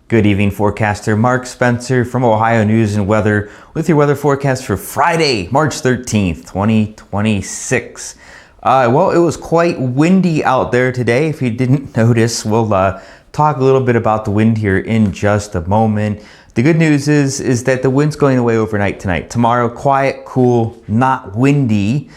Good evening, forecaster Mark Spencer from Ohio News and Weather with your weather forecast for Friday, March 13th, 2026. Well, it was quite windy out there today. If you didn't notice, we'll talk a little bit about the wind here in just a moment. The good news is that the wind's going away overnight tonight. Tomorrow, quiet, cool, not windy.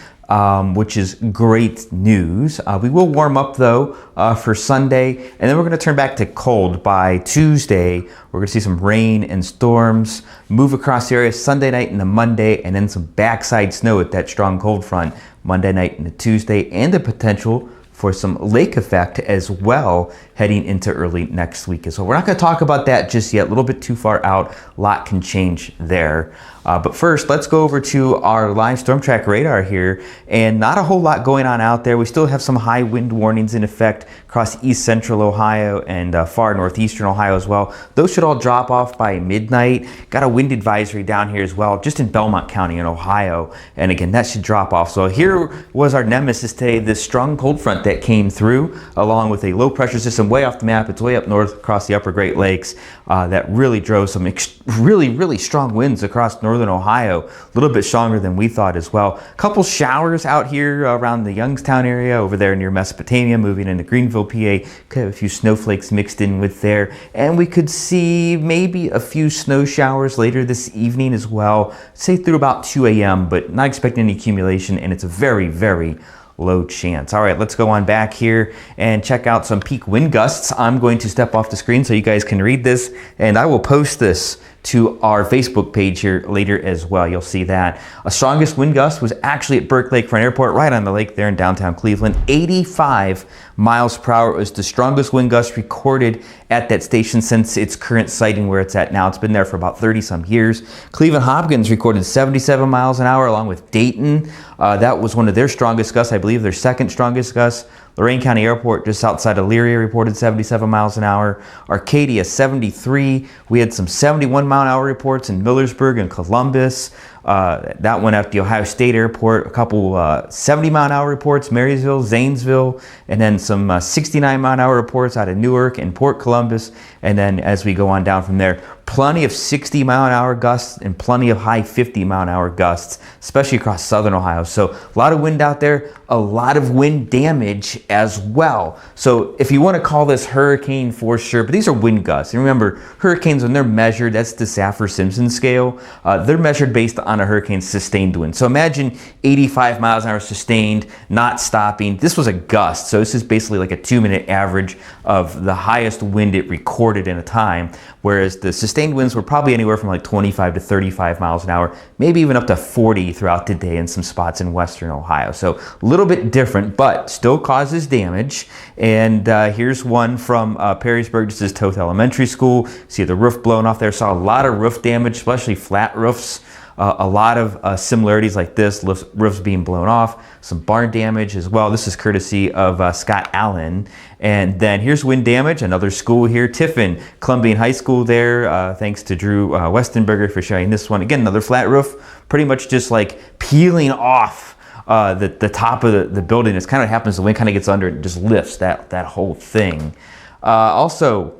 Which is great news. We will warm up though for Sunday, and then we're going to turn back to cold by Tuesday. We're going to see some rain and storms move across the area Sunday night into Monday, and then some backside snow with that strong cold front Monday night into Tuesday, and the potential for some lake effect as well heading into early next week. So we're not going to talk about that just yet, a little bit too far out. A lot can change there. But first, let's go over to our live storm track radar here, and not a whole lot going on out there. We still have some high wind warnings in effect across east central Ohio and far northeastern Ohio as well. Those should all drop off by midnight. Got a wind advisory down here as well, just in Belmont County in Ohio. And again, that should drop off. So here was our nemesis today, this strong cold front that came through, along with a low pressure system way off the map. It's way up north across the upper Great Lakes that really drove some really strong winds across northern Ohio, a little bit stronger than we thought as well. A couple showers out here around the Youngstown area, over there near Mesopotamia, moving into Greenville, PA. Could have a few snowflakes mixed in with there, and we could see maybe a few snow showers later this evening as well, say through about 2 a.m., but not expecting any accumulation, and it's a very low chance. All right, let's go on back here and check out some peak wind gusts. I'm going to step off the screen so you guys can read this, and I will post this to our Facebook page here later as well. You'll see that. A strongest wind gust was actually at Burke Lakefront Airport, right on the lake there in downtown Cleveland. 85 miles per hour was the strongest wind gust recorded at that station since its current siting where it's at now. It's been there for about 30 some years. Cleveland Hopkins recorded 77 miles an hour along with Dayton. That was one of their strongest gusts, I believe their second strongest gust. Lorain County Airport, just outside of Elyria, reported 77 miles an hour. Arcadia, 73. We had some 71 mile an hour reports in Millersburg and Columbus. That one at the Ohio State Airport. A couple 70 mile an hour reports, Marysville, Zanesville, and then some 69 mile an hour reports out of Newark and Port Columbus. And then as we go on down from there, plenty of 60 mile an hour gusts and plenty of high 50 mile an hour gusts, especially across southern Ohio. So a lot of wind out there, a lot of wind damage as well. So if you want to call this hurricane for sure, but these are wind gusts. And remember, hurricanes, when they're measured, that's the Saffir-Simpson scale. They're measured based on a hurricane's sustained wind. So imagine 85 miles an hour sustained, not stopping. This was a gust. So this is basically like a 2-minute average of the highest wind it recorded in a time, whereas the sustained winds were probably anywhere from like 25 to 35 miles an hour, maybe even up to 40 throughout the day in some spots in western Ohio. So a little bit different, but still causes damage. And here's one from Perrysburg. This is Toth Elementary School. See the roof blown off there. Saw a lot of roof damage, especially flat roofs. A lot of similarities like this, roofs being blown off, some barn damage as well. This is courtesy of Scott Allen. And then here's wind damage, another school here, Tiffin, Columbian High School there. Thanks to Drew Westenberger for sharing this one. Again, another flat roof, pretty much just like peeling off the top of the building. It kind of happens, the wind kind of gets under it and just lifts that whole thing. Also,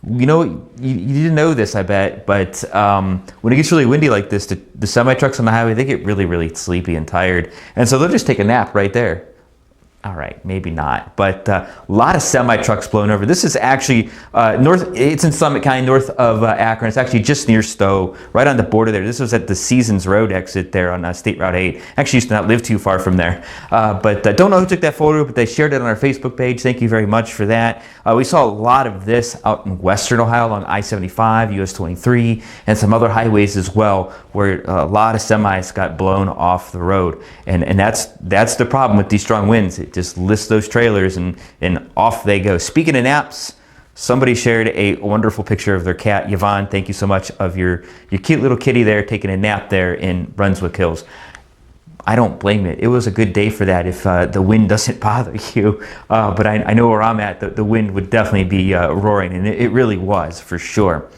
you know, you didn't know this, I bet, but when it gets really windy like this, the semi-trucks on the highway, they get really sleepy and tired. And so they'll just take a nap right there. All right, maybe not, but a lot of semi-trucks blown over. This is actually it's in Summit County, north of Akron. It's actually just near Stowe, right on the border there. This was at the Seasons Road exit there on State Route 8. Actually used to not live too far from there, but don't know who took that photo, but they shared it on our Facebook page. Thank you very much for that. We saw a lot of this out in western Ohio along I-75, US 23, and some other highways as well, where a lot of semis got blown off the road. And that's the problem with these strong winds. It just lifts those trailers and off they go. Speaking of naps, somebody shared a wonderful picture of their cat, Yvonne. Thank you so much, of your cute little kitty there taking a nap there in Brunswick Hills. I don't blame it. It was a good day for that if the wind doesn't bother you. But I know where I'm at, the wind would definitely be roaring, and it really was for sure.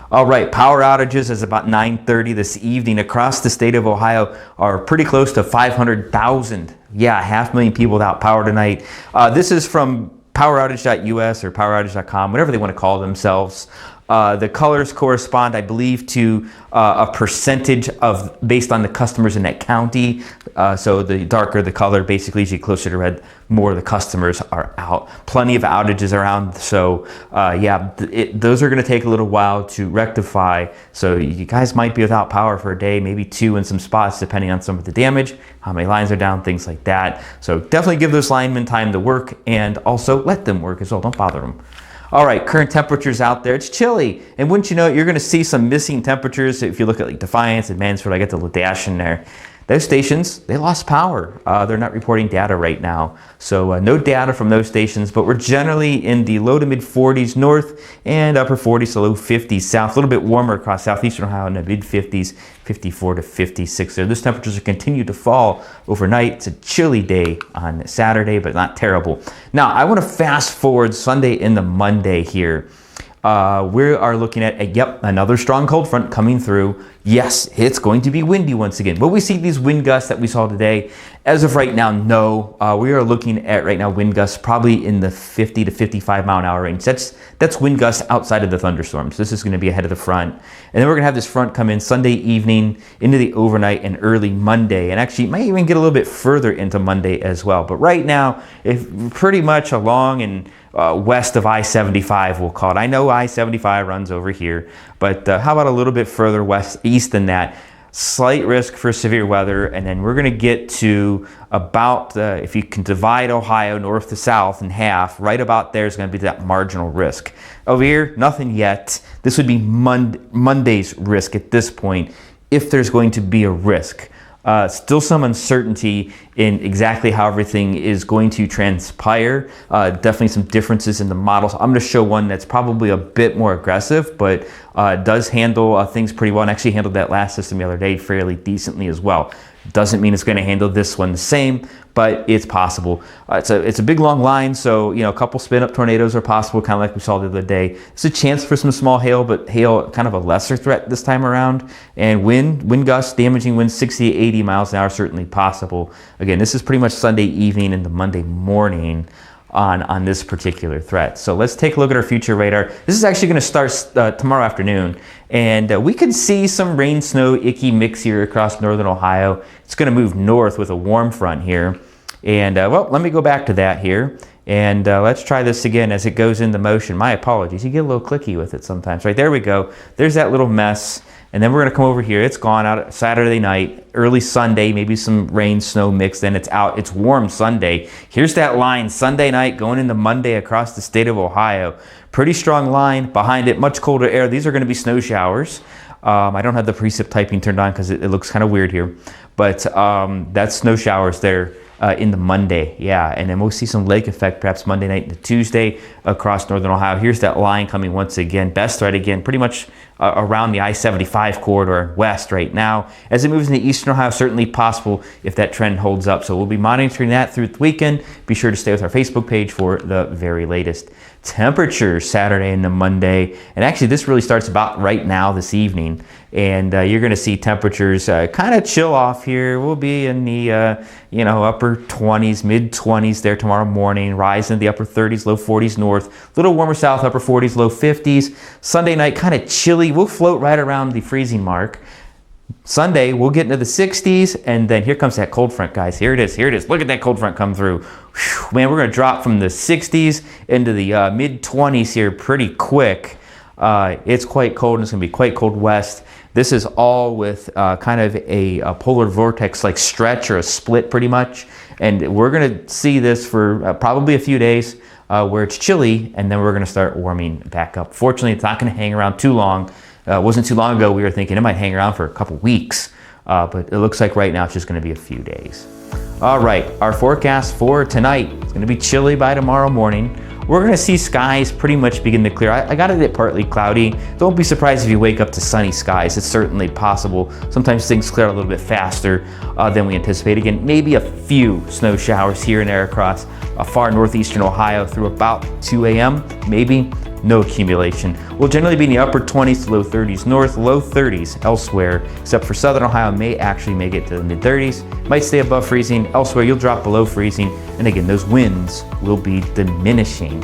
All right, power outages is about 9:30 this evening across the state of Ohio are pretty close to 500,000. Yeah, 500,000 people without power tonight. This is from poweroutage.us or poweroutage.com, whatever they want to call themselves. The colors correspond, I believe, to a percentage of based on the customers in that county. So the darker the color, basically, as you get closer to red, more of the customers are out. Plenty of outages around. So yeah, those are going to take a little while to rectify. So you guys might be without power for a day, maybe two in some spots, depending on some of the damage, how many lines are down, things like that. So definitely give those linemen time to work, and also let them work as well. Don't bother them. All right, current temperatures out there. It's chilly, and wouldn't you know it, you're going to see some missing temperatures. If you look at like Defiance and Mansfield, I get the little dash in there. Those stations, they lost power. They're not reporting data right now. So no data from those stations, but we're generally in the low to mid 40s north and upper 40s to low 50s south. A little bit warmer across southeastern Ohio in the mid 50s, 54 to 56 there. Those temperatures will continue to fall overnight. It's a chilly day on Saturday, but not terrible. Now, I want to fast forward Sunday into Monday here. We are looking at, yep, another strong cold front coming through. Yes, it's going to be windy once again. Will we see these wind gusts that we saw today? As of right now, no. We are looking at right now wind gusts probably in the 50 to 55 mile an hour range. That's wind gusts outside of the thunderstorms. This is going to be ahead of the front. And then we're going to have this front come in Sunday evening into the overnight and early Monday. And actually, it might even get a little bit further into Monday as well. But right now, it's pretty much along and west of I-75, we'll call it. I know I-75 runs over here, but how about a little bit further east than that? Slight risk for severe weather, and then we're going to get to about, if you can divide Ohio north to south in half, right about there is going to be that marginal risk. Over here, nothing yet. This would be Monday's risk at this point, if there's going to be a risk. Still some uncertainty in exactly how everything is going to transpire. Definitely some differences in the models. I'm going to show one that's probably a bit more aggressive, but does handle things pretty well, and actually handled that last system the other day fairly decently as well. Doesn't mean it's going to handle this one the same, but it's possible. It's a big long line, so a couple spin up tornadoes are possible, kind of like we saw the other day. It's a chance for some small hail, but hail kind of a lesser threat this time around. And wind gusts, damaging winds 60 to 80 miles an hour, certainly possible. Again, this is pretty much Sunday evening into Monday morning on this particular threat. So let's take a look at our future radar. This is actually going to start tomorrow afternoon, and we could see some rain, snow, icky mix here across northern Ohio. It's going to move north with a warm front here. And well, let me go back to that here, and let's try this again as it goes into motion. My apologies, you get a little clicky with it sometimes. Right, there we go. There's that little mess. And then we're going to come over here. It's gone out Saturday night, early Sunday, maybe some rain, snow mix. Then it's out. It's warm Sunday. Here's that line Sunday night going into Monday across the state of Ohio. Pretty strong line. Behind it, much colder air. These are going to be snow showers. I don't have the precip typing turned on because it looks kind of weird here. But that's snow showers there in the Monday. Yeah, and then we'll see some lake effect perhaps Monday night into Tuesday across northern Ohio. Here's that line coming once again. Best threat again, pretty much around the I-75 corridor west right now. As it moves into eastern Ohio, certainly possible if that trend holds up. So we'll be monitoring that through the weekend. Be sure to stay with our Facebook page for the very latest temperatures Saturday into Monday. And actually, this really starts about right now this evening. And you're going to see temperatures kind of chill off here. We'll be in the upper 20s, mid 20s there tomorrow morning. Rise into the upper 30s, low 40s north. A little warmer south, upper 40s, low 50s. Sunday night kind of chilly. We'll float right around the freezing mark. Sunday, we'll get into the 60s, and then here comes that cold front, guys. Here it is. Here it is. Look at that cold front come through. Whew, man, we're going to drop from the 60s into the mid 20s here pretty quick. It's quite cold, and it's going to be quite cold west. This is all with kind of a polar vortex-like stretch or a split pretty much. And we're going to see this for probably a few days where it's chilly, and then we're going to start warming back up. Fortunately, it's not going to hang around too long. It wasn't too long ago we were thinking it might hang around for a couple weeks, but it looks like right now it's just going to be a few days. All right, our forecast for tonight is going to be chilly by tomorrow morning. We're going to see skies pretty much begin to clear. I got it partly cloudy. Don't be surprised if you wake up to sunny skies. It's certainly possible. Sometimes things clear a little bit faster than we anticipate. Again, maybe a few snow showers here and there across far northeastern Ohio through about 2 a.m. Maybe. No accumulation. We'll generally be in the upper 20s to low 30s north, low 30s elsewhere, except for southern Ohio may actually make it to the mid 30s. Might stay above freezing. Elsewhere, you'll drop below freezing. And again, those winds will be diminishing.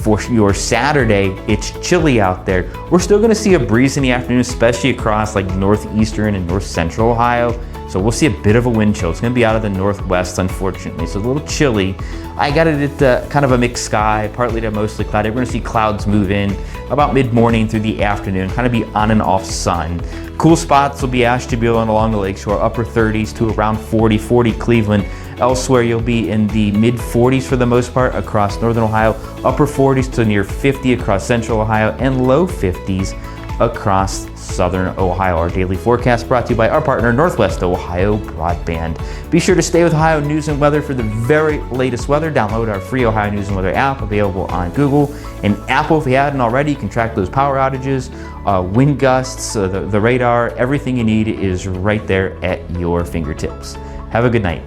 For your Saturday, it's chilly out there. We're still gonna see a breeze in the afternoon, especially across like northeastern and north central Ohio. So we'll see a bit of a wind chill. It's gonna be out of the northwest, unfortunately. So a little chilly. I got it at kind of a mixed sky, partly to mostly cloudy. We're gonna see clouds move in about mid-morning through the afternoon, kind of be on and off sun. Cool spots will be Ashtabula and along the lakeshore, upper 30s to around 40 Cleveland. Elsewhere, you'll be in the mid 40s for the most part across northern Ohio, upper 40s to near 50 across central Ohio, and low 50s across southern Ohio. Our daily forecast brought to you by our partner, Northwest Ohio Broadband. Be sure to stay with Ohio News and Weather for the very latest weather. Download our free Ohio News and Weather app, available on Google and Apple. If you hadn't already, you can track those power outages, wind gusts, the radar. Everything you need is right there at your fingertips. Have a good night.